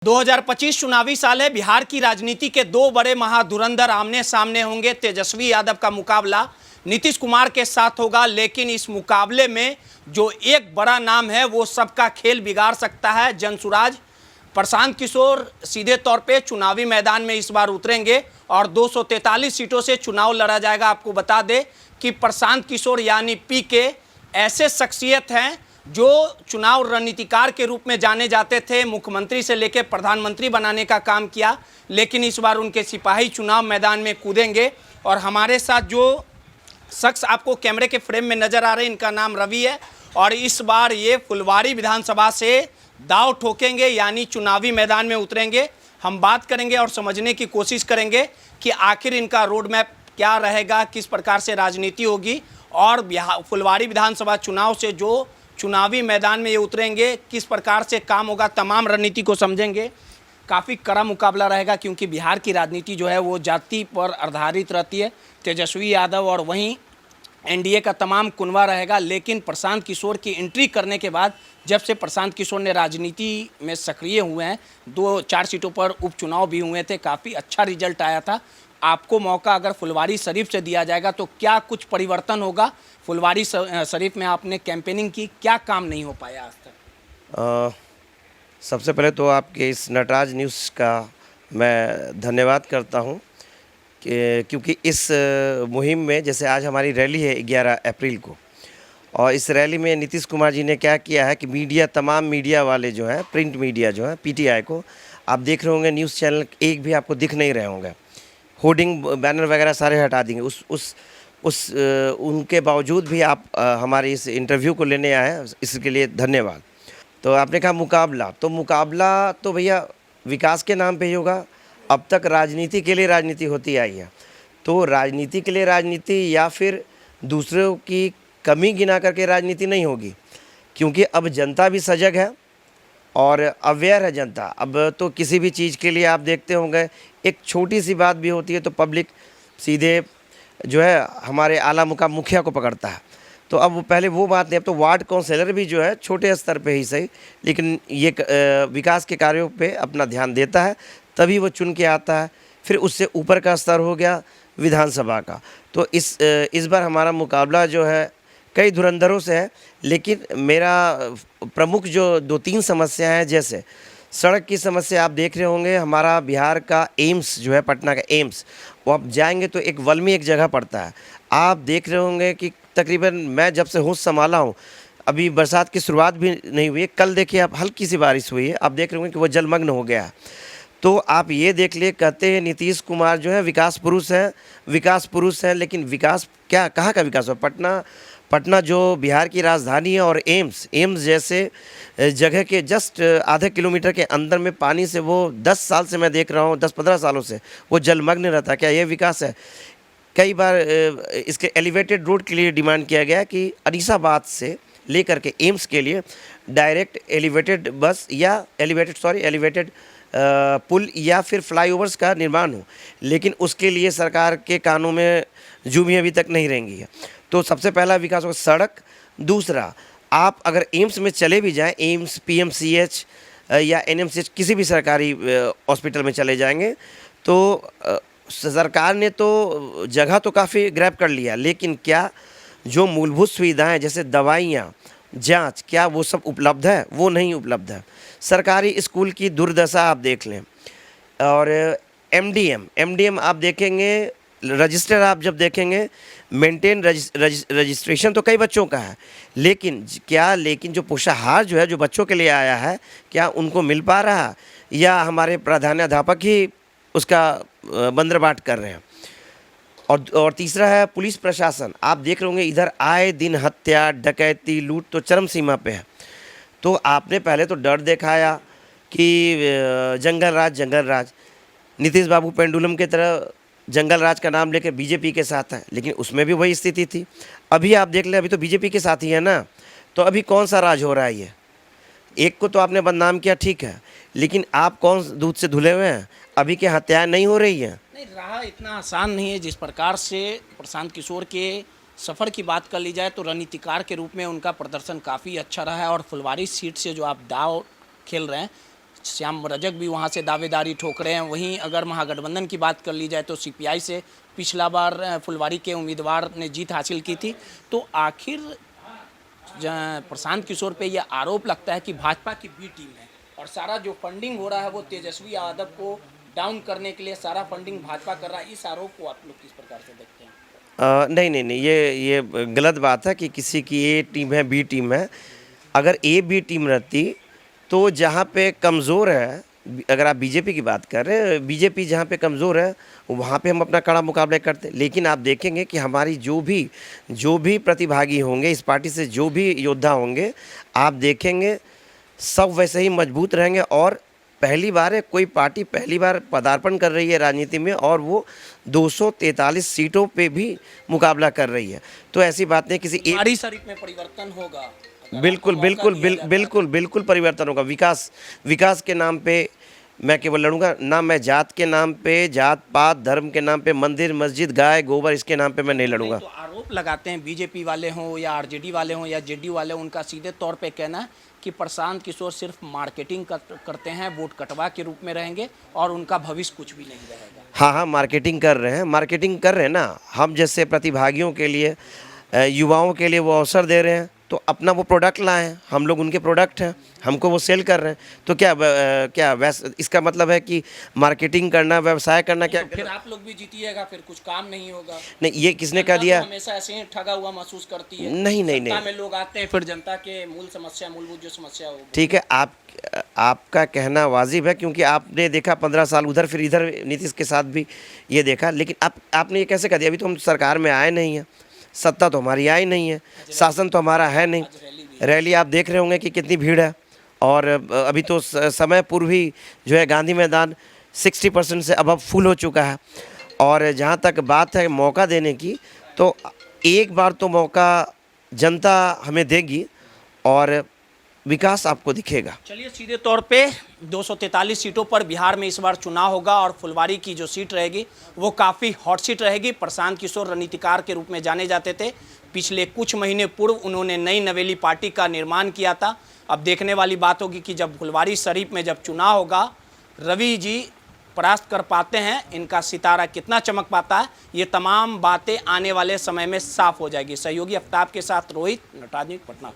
2025 चुनावी साल है। बिहार की राजनीति के दो बड़े महाधुरंधर आमने सामने होंगे। तेजस्वी यादव का मुकाबला नीतीश कुमार के साथ होगा, लेकिन इस मुकाबले में जो एक बड़ा नाम है वो सबका खेल बिगाड़ सकता है। जनसुराज प्रशांत किशोर सीधे तौर पे चुनावी मैदान में इस बार उतरेंगे और 243 सीटों से चुनाव लड़ा जाएगा। आपको बता दें कि प्रशांत किशोर यानी पीके ऐसे शख्सियत हैं जो चुनाव रणनीतिकार के रूप में जाने जाते थे। मुख्यमंत्री से लेकर प्रधानमंत्री बनाने का काम किया, लेकिन इस बार उनके सिपाही चुनाव मैदान में कूदेंगे। और हमारे साथ जो शख्स आपको कैमरे के फ्रेम में नजर आ रहे हैं, इनका नाम रवि है और इस बार ये फुलवारी विधानसभा से दांव ठोकेंगे, यानी चुनावी मैदान में उतरेंगे। हम बात करेंगे और समझने की कोशिश करेंगे कि आखिर इनका रोड मैप क्या रहेगा, किस प्रकार से राजनीति होगी और फुलवारी विधानसभा चुनाव से जो चुनावी मैदान में ये उतरेंगे किस प्रकार से काम होगा। तमाम रणनीति को समझेंगे। काफ़ी कड़ा मुकाबला रहेगा क्योंकि बिहार की राजनीति जो है वो जाति पर आधारित रहती है। तेजस्वी यादव और वहीं एनडीए का तमाम कुनवा रहेगा। लेकिन प्रशांत किशोर की एंट्री करने के बाद, जब से प्रशांत किशोर ने राजनीति में सक्रिय हुए हैं, 2-4 सीटों पर उपचुनाव भी हुए थे, काफ़ी अच्छा रिजल्ट आया था। आपको मौका अगर फुलवारी शरीफ से दिया जाएगा तो क्या कुछ परिवर्तन होगा? फुलवारी शरीफ में आपने कैंपेनिंग की, क्या काम नहीं हो पाया आज तक? सबसे पहले तो आपके इस नटराज न्यूज़ का मैं धन्यवाद करता हूं क्योंकि इस मुहिम में, जैसे आज हमारी रैली है 11 अप्रैल को, और इस रैली में नीतीश कुमार जी ने क्या किया है कि मीडिया, तमाम मीडिया वाले जो हैं, प्रिंट मीडिया जो है, पीटीआई को आप देख रहे होंगे, न्यूज़ चैनल एक भी आपको दिख नहीं रहे होंगे। होर्डिंग, बैनर वगैरह सारे हटा देंगे। उनके बावजूद भी आप हमारे इस इंटरव्यू को लेने आए हैं, इसके लिए धन्यवाद। तो आपने कहा मुकाबला, तो मुकाबला तो भैया विकास के नाम पे ही होगा। अब तक राजनीति के लिए राजनीति होती आई है, तो राजनीति के लिए राजनीति या फिर दूसरों की कमी गिना करके राजनीति नहीं होगी, क्योंकि अब जनता भी सजग है और अवेयर है जनता। अब तो किसी भी चीज़ के लिए आप देखते होंगे, एक छोटी सी बात भी होती है तो पब्लिक सीधे जो है हमारे आला मुकाम मुखिया को पकड़ता है। तो अब पहले वो बात नहीं, अब तो वार्ड काउंसिलर भी जो है छोटे स्तर पे ही सही, लेकिन ये विकास के कार्यों पे अपना ध्यान देता है, तभी वो चुन के आता है। फिर उससे ऊपर का स्तर हो गया विधानसभा का। तो इस बार हमारा मुकाबला जो है कई धुरंधरों से है, लेकिन मेरा प्रमुख जो 2-3 समस्या हैं, जैसे सड़क की समस्या आप देख रहे होंगे। हमारा बिहार का एम्स जो है, पटना का एम्स, वो आप जाएंगे तो एक वल्मी एक जगह पड़ता है। आप देख रहे होंगे कि तकरीबन मैं जब से होश संभाला हूँ, अभी बरसात की शुरुआत भी नहीं हुई है, कल देखिए आप हल्की सी बारिश हुई है, आप देख रहे होंगे कि वो जलमग्न हो गया है। तो आप ये देख लिए, कहते हैं नीतीश कुमार जो है विकास पुरुष है, लेकिन विकास क्या, कहाँ का विकास हो? पटना जो बिहार की राजधानी है और एम्स जैसे जगह के जस्ट आधे किलोमीटर के अंदर में पानी से, वो 10 साल से मैं देख रहा हूँ, 10-15 सालों से वो जलमग्न रहता है। क्या ये विकास है? कई बार इसके एलिवेटेड रोड के लिए डिमांड किया गया कि अनीसाबाद से लेकर के एम्स के लिए डायरेक्ट एलिवेटेड बस या एलिवेटेड पुल या फिर फ्लाईओवर्स का निर्माण हो, लेकिन उसके लिए सरकार के कानों में जूमी अभी तक नहीं रहेंगी है। तो सबसे पहला विकास होगा सड़क। दूसरा, आप अगर एम्स में चले भी जाएं, एम्स, पीएमसीएच या एनएमसीएच, किसी भी सरकारी हॉस्पिटल में चले जाएंगे, तो सरकार ने तो जगह तो काफ़ी ग्रैब कर लिया, लेकिन क्या जो मूलभूत सुविधाएं जैसे दवाइयाँ, जांच, क्या वो सब उपलब्ध है? वो नहीं उपलब्ध है। सरकारी स्कूल की दुर्दशा आप देख लें। और एमडीएम आप देखेंगे, रजिस्टर आप जब देखेंगे, मेंटेन रजिस्ट्रेशन तो कई बच्चों का है, लेकिन जो पोषाहार जो है, जो बच्चों के लिए आया है, क्या उनको मिल पा रहा, या हमारे प्रधानाध्यापक ही उसका बंदरबाट कर रहे हैं? और तीसरा है पुलिस प्रशासन। आप देख रहे होंगे इधर आए दिन हत्या, डकैती, लूट तो चरम सीमा पे है। तो आपने पहले तो डर दिखाया कि जंगल राज, नीतीश बाबू पेंडुलम की तरह जंगल राज का नाम लेकर बीजेपी के साथ है, लेकिन उसमें भी वही स्थिति थी। अभी आप देख लें, अभी तो बीजेपी के साथ ही है ना, तो अभी कौन सा राज हो रहा है? ये एक को तो आपने बदनाम किया, ठीक है, लेकिन आप कौन दूध से धुले हुए हैं? अभी के हत्याएं नहीं हो रही हैं? नहीं, रहा इतना आसान नहीं है। जिस प्रकार से प्रशांत किशोर के सफ़र की बात कर ली जाए तो रणनीतिकार के रूप में उनका प्रदर्शन काफ़ी अच्छा रहा है और फुलवारी सीट से जो आप दाव खेल रहे हैं, श्याम रजक भी वहाँ से दावेदारी ठोक रहे हैं। वहीं अगर महागठबंधन की बात कर ली जाए तो सीपीआई से पिछला बार फुलवारी के उम्मीदवार ने जीत हासिल की थी। तो आखिर प्रशांत किशोर पे यह आरोप लगता है कि भाजपा की बी टीम है और सारा जो फंडिंग हो रहा है वो तेजस्वी यादव को डाउन करने के लिए सारा फंडिंग भाजपा कर रहा है। इस आरोप को आप लोग किस प्रकार से देखते हैं? नहीं, ये गलत बात है कि किसी की ए टीम है बी टीम है। अगर ए बी टीम रहती तो जहाँ पे कमज़ोर है, अगर आप बीजेपी की बात कर रहे हैं, बीजेपी जहाँ पे कमज़ोर है वहाँ पे हम अपना कड़ा मुकाबला करते। लेकिन आप देखेंगे कि हमारी जो भी प्रतिभागी होंगे इस पार्टी से, जो भी योद्धा होंगे, आप देखेंगे सब वैसे ही मजबूत रहेंगे। और पहली बार है कोई पार्टी पहली बार पदार्पण कर रही है राजनीति में और वो 243 सीटों पे भी मुकाबला कर रही है। तो ऐसी बात नहीं किसी एक हमारी शरीफ में परिवर्तन होगा। बिल्कुल परिवर्तन होगा। विकास के नाम पे मैं केवल लड़ूंगा ना। मैं जात के नाम पे, जात पात धर्म के नाम पे, मंदिर मस्जिद गाय गोबर इसके नाम पे मैं नहीं लड़ूंगा। तो आरोप लगाते हैं बीजेपी वाले हों या आरजेडी वाले हों या जेडीयू वाले हों, उनका सीधे तौर पे कहना है कि प्रशांत किशोर सिर्फ मार्केटिंग करते हैं, वोट कटवा के रूप में रहेंगे और उनका भविष्य कुछ भी नहीं रहेगा। हाँ, मार्केटिंग कर रहे हैं ना। हम जैसे प्रतिभागियों के लिए, युवाओं के लिए वो अवसर दे रहे हैं तो अपना वो प्रोडक्ट लाए हैं। हम लोग उनके प्रोडक्ट हैं, हमको वो सेल कर रहे हैं। तो क्या वैसे इसका मतलब है कि मार्केटिंग करना, व्यवसाय करना क्या? फिर आप लोग भी जीतिएगा, फिर कुछ काम नहीं होगा। नहीं, ये किसने कह दिया? हमेशा ऐसे ही ठगा हुआ महसूस करती है। नहीं सत्ता में लोग आते हैं फिर जनता के मूलभूत जो समस्या हो। ठीक है, आपका कहना वाजिब है क्योंकि आपने देखा 15 साल उधर फिर इधर नीतीश के साथ भी ये देखा। लेकिन आपने ये कैसे कह दिया? अभी तो हम सरकार में आए नहीं हैं, सत्ता तो हमारी आई नहीं है, शासन तो हमारा है नहीं। रैली आप देख रहे होंगे कि कितनी भीड़ है। और अभी तो समय पूर्व ही जो है गांधी मैदान 60% से अबव फुल हो चुका है। और जहां तक बात है मौका देने की, तो एक बार तो मौका जनता हमें देगी और विकास आपको दिखेगा। चलिए, सीधे तौर पे 243 सीटों पर बिहार में इस बार चुनाव होगा और फुलवारी की जो सीट रहेगी वो काफ़ी हॉट सीट रहेगी। प्रशांत किशोर रणनीतिकार के रूप में जाने जाते थे। पिछले कुछ महीने पूर्व उन्होंने नई नवेली पार्टी का निर्माण किया था। अब देखने वाली बात होगी कि जब फुलवारी शरीफ में जब चुनाव होगा, रवि जी परास्त कर पाते हैं, इनका सितारा कितना चमक पाता है, ये तमाम बातें आने वाले समय में साफ हो जाएगी। सहयोगी आफ्ताब के साथ रोहित, नटराज न्यूज़, पटना।